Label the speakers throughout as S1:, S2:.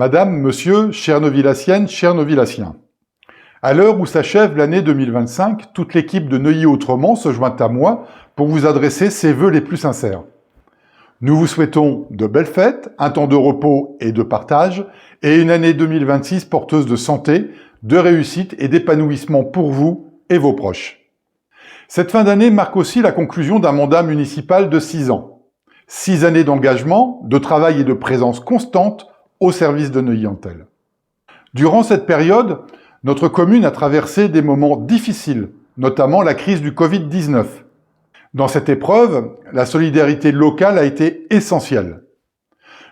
S1: Madame, Monsieur, chères Neuvillassiennes, chers Neuvillassiens. À l'heure où s'achève l'année 2025, toute l'équipe de Neuilly Autrement se joint à moi pour vous adresser ses vœux les plus sincères. Nous vous souhaitons de belles fêtes, un temps de repos et de partage, et une année 2026 porteuse de santé, de réussite et d'épanouissement pour vous et vos proches. Cette fin d'année marque aussi la conclusion d'un mandat municipal de 6 ans. 6 années d'engagement, de travail et de présence constante au service de Neuilly-en-Thelle. Durant cette période, notre commune a traversé des moments difficiles, notamment la crise du Covid-19. Dans cette épreuve, la solidarité locale a été essentielle.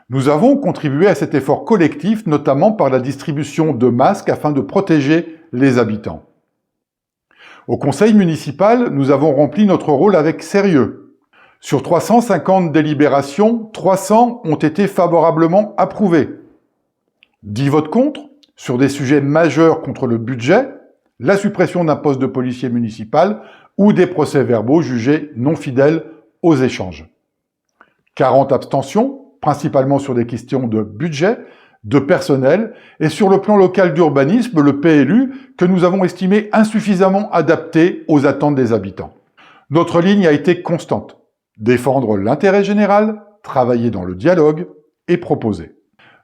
S1: Nous avons contribué à cet effort collectif, notamment par la distribution de masques afin de protéger les habitants. Au conseil municipal, nous avons rempli notre rôle avec sérieux. Sur 350 délibérations, 300 ont été favorablement approuvées. 10 votes contre, sur des sujets majeurs contre le budget, la suppression d'un poste de policier municipal ou des procès-verbaux jugés non fidèles aux échanges. 40 abstentions, principalement sur des questions de budget, de personnel et sur le plan local d'urbanisme, le PLU, que nous avons estimé insuffisamment adapté aux attentes des habitants. Notre ligne a été constante. Défendre l'intérêt général, travailler dans le dialogue et proposer.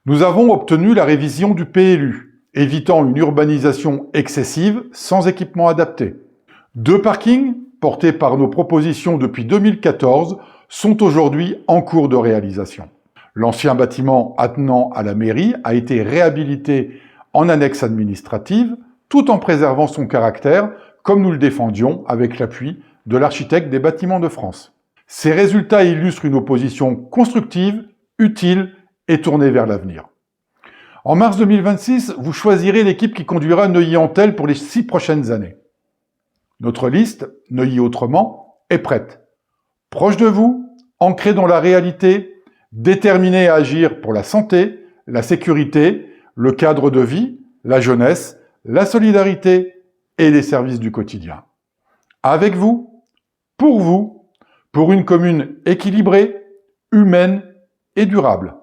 S1: Nous avons obtenu la révision du PLU, évitant une urbanisation excessive sans équipement adapté. 2 parkings, portés par nos propositions depuis 2014, sont aujourd'hui en cours de réalisation. L'ancien bâtiment attenant à la mairie a été réhabilité en annexe administrative, tout en préservant son caractère, comme nous le défendions avec l'appui de l'architecte des Bâtiments de France. Ces résultats illustrent une opposition constructive, utile et tournée vers l'avenir. En mars 2026, vous choisirez l'équipe qui conduira Neuilly-en-Thelle pour les 6 prochaines années. Notre liste, Neuilly Autrement, est prête. Proche de vous, ancrée dans la réalité, déterminée à agir pour la santé, la sécurité, le cadre de vie, la jeunesse, la solidarité et les services du quotidien. Avec vous, pour une commune équilibrée, humaine et durable.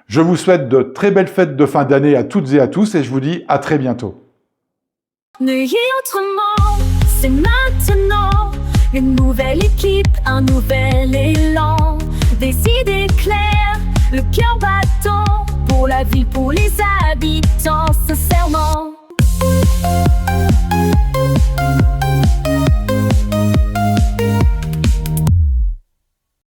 S1: Je vous souhaite de très belles fêtes de fin d'année à toutes et à tous et je vous dis à très bientôt.
S2: Neuilly Autrement, c'est maintenant. Une nouvelle équipe, un nouvel élan. Des idées claires, le cœur battant pour la ville, pour les